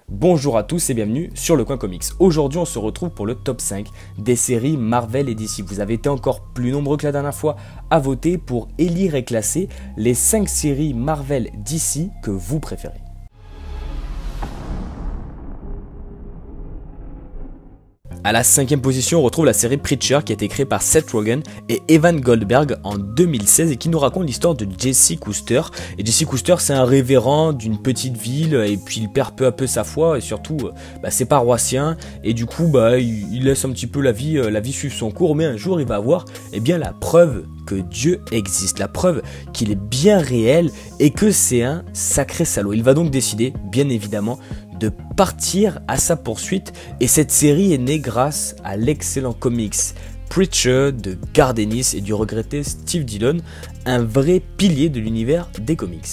Bonjour à tous et bienvenue sur Le Coin Comics. Aujourd'hui on se retrouve pour le top 5 des séries Marvel et DC. Vous avez été encore plus nombreux que la dernière fois à voter pour élire et classer les 5 séries Marvel DC que vous préférez. À la 5e position, on retrouve la série Preacher qui a été créée par Seth Rogen et Evan Goldberg en 2016 et qui nous raconte l'histoire de Jesse Custer. Et Jesse Custer, c'est un révérend d'une petite ville et puis il perd peu à peu sa foi et surtout c'est paroissien et du coup il laisse un petit peu la vie suivre son cours, mais un jour il va avoir la preuve que Dieu existe, la preuve qu'il est bien réel et que c'est un sacré salaud. Il va donc décider, bien évidemment, de partir à sa poursuite et cette série est née grâce à l'excellent comics Preacher de Garth Ennis et du regretté Steve Dillon, un vrai pilier de l'univers des comics.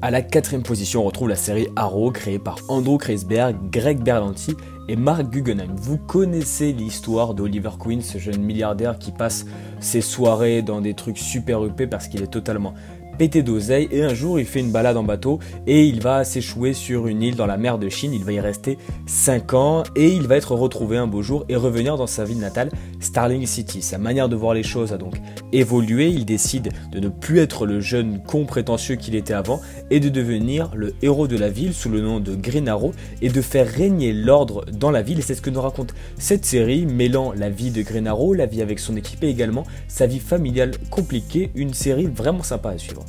À la 4e position, on retrouve la série Arrow créée par Andrew Kreisberg, Greg Berlanti et Mark Guggenheim. Vous connaissez l'histoire d'Oliver Queen, ce jeune milliardaire qui passe ses soirées dans des trucs super huppés parce qu'il est totalement pété d'oseille et un jour il fait une balade en bateau et il va s'échouer sur une île dans la mer de Chine. Il va y rester 5 ans et il va être retrouvé un beau jour et revenir dans sa ville natale, Starling City. Sa manière de voir les choses a donc évolué. Il décide de ne plus être le jeune con prétentieux qu'il était avant et de devenir le héros de la ville sous le nom de Green Arrow et de faire régner l'ordre dans la ville. Et c'est ce que nous raconte cette série, mêlant la vie de Green Arrow, la vie avec son équipe et également sa vie familiale compliquée. Une série vraiment sympa à suivre.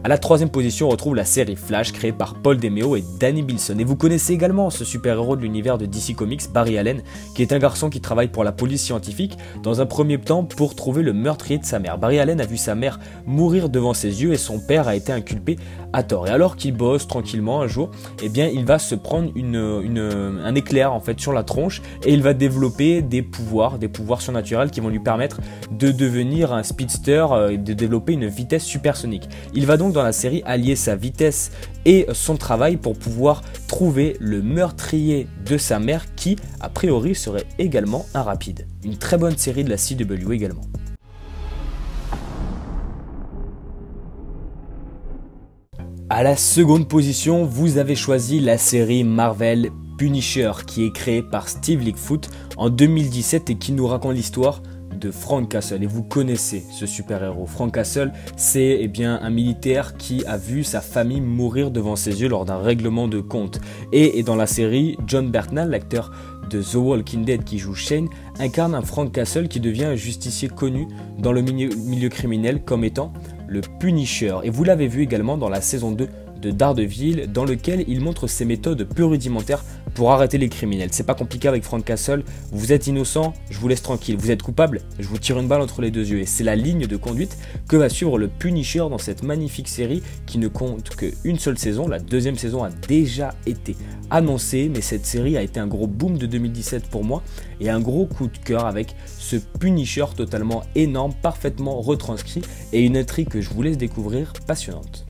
À la 3e position, on retrouve la série Flash créée par Paul DeMeo et Danny Bilson. Et vous connaissez également ce super-héros de l'univers de DC Comics, Barry Allen, qui est un garçon qui travaille pour la police scientifique dans un premier temps pour trouver le meurtrier de sa mère. Barry Allen a vu sa mère mourir devant ses yeux et son père a été inculpé à tort. Et alors qu'il bosse tranquillement un jour, il va se prendre un éclair en fait sur la tronche et il va développer des pouvoirs surnaturels qui vont lui permettre de devenir un speedster et de développer une vitesse supersonique. Il va donc dans la série allier sa vitesse et son travail pour pouvoir trouver le meurtrier de sa mère qui, a priori, serait également un rapide. Une très bonne série de la CW également. À la 2e position, vous avez choisi la série Marvel Punisher qui est créée par Steve Lichtfoot en 2017 et qui nous raconte l'histoire de Frank Castle. Et vous connaissez ce super-héros. Frank Castle, c'est un militaire qui a vu sa famille mourir devant ses yeux lors d'un règlement de compte. Et dans la série, John Bertnall, l'acteur de The Walking Dead qui joue Shane, incarne un Frank Castle qui devient un justicier connu dans le milieu criminel comme étant le Punisher. Et vous l'avez vu également dans la saison 2 de Daredevil, dans lequel il montre ses méthodes peu rudimentaires pour arrêter les criminels. C'est pas compliqué avec Frank Castle, vous êtes innocent, je vous laisse tranquille, vous êtes coupable, je vous tire une balle entre les deux yeux. Et c'est la ligne de conduite que va suivre le Punisher dans cette magnifique série qui ne compte qu'une seule saison. La 2e saison a déjà été annoncée, mais cette série a été un gros boom de 2017 pour moi et un gros coup de cœur avec ce Punisher totalement énorme, parfaitement retranscrit et une intrigue que je vous laisse découvrir passionnante.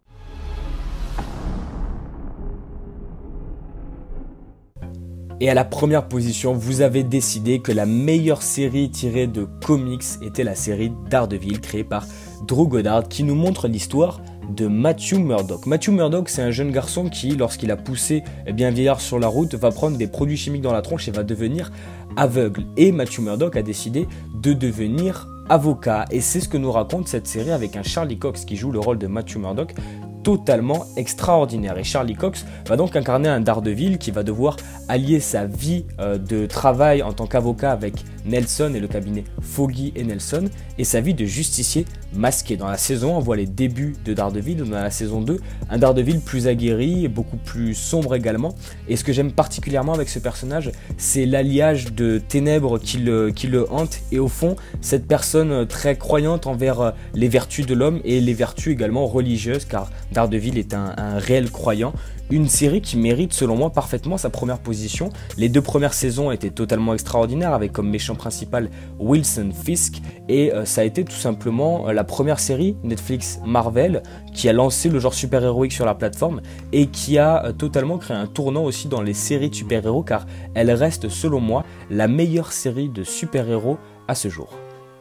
Et à la première position, vous avez décidé que la meilleure série tirée de comics était la série Daredevil créée par Drew Goddard qui nous montre l'histoire de Matthew Murdock. Matthew Murdock, c'est un jeune garçon qui, lorsqu'il a poussé un vieillard sur la route, va prendre des produits chimiques dans la tronche et va devenir aveugle. Et Matthew Murdock a décidé de devenir avocat. Et c'est ce que nous raconte cette série avec un Charlie Cox qui joue le rôle de Matthew Murdock, totalement extraordinaire. Et Charlie Cox va donc incarner un Daredevil qui va devoir allier sa vie de travail en tant qu'avocat avec Nelson et le cabinet Foggy et Nelson et sa vie de justicier masqué. Dans la saison, on voit les débuts de Daredevil. Dans la saison 2, un Daredevil plus aguerri et beaucoup plus sombre également. Et ce que j'aime particulièrement avec ce personnage, c'est l'alliage de ténèbres qui le hante et au fond, cette personne très croyante envers les vertus de l'homme et les vertus également religieuses, car Daredevil est un réel croyant. Une série qui mérite selon moi parfaitement sa première position. Les 2 premières saisons étaient totalement extraordinaires avec comme méchant principal Wilson Fisk et ça a été tout simplement la première série Netflix Marvel qui a lancé le genre super-héroïque sur la plateforme et qui a totalement créé un tournant aussi dans les séries de super-héros car elle reste selon moi la meilleure série de super-héros à ce jour.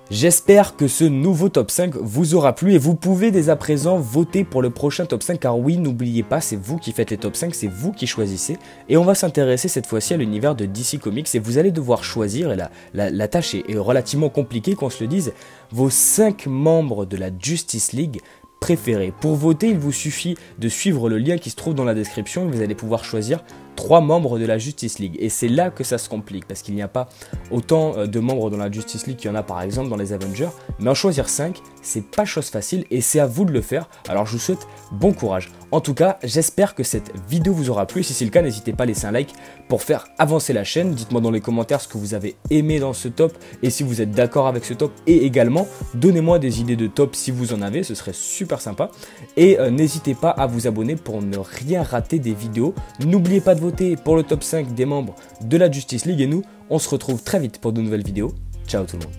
J'espère que ce nouveau top 5 vous aura plu et vous pouvez dès à présent voter pour le prochain top 5 car oui, n'oubliez pas, c'est vous qui faites les top 5, c'est vous qui choisissez et on va s'intéresser cette fois-ci à l'univers de DC Comics et vous allez devoir choisir, et la tâche est relativement compliquée qu'on se le dise, vos 5 membres de la Justice League préférés. Pour voter, il vous suffit de suivre le lien qui se trouve dans la description et vous allez pouvoir choisir 3 membres de la Justice League. Et c'est là que ça se complique, parce qu'il n'y a pas autant de membres dans la Justice League qu'il y en a par exemple dans les Avengers. Mais en choisir 5, c'est pas chose facile et c'est à vous de le faire. Alors je vous souhaite bon courage. En tout cas, j'espère que cette vidéo vous aura plu. Si c'est le cas, n'hésitez pas à laisser un like pour faire avancer la chaîne. Dites-moi dans les commentaires ce que vous avez aimé dans ce top et si vous êtes d'accord avec ce top. Et également, donnez-moi des idées de top si vous en avez, ce serait super sympa. Et n'hésitez pas à vous abonner pour ne rien rater des vidéos. N'oubliez pas de voter pour le top 5 des membres de la Justice League et nous, on se retrouve très vite pour de nouvelles vidéos. Ciao tout le monde.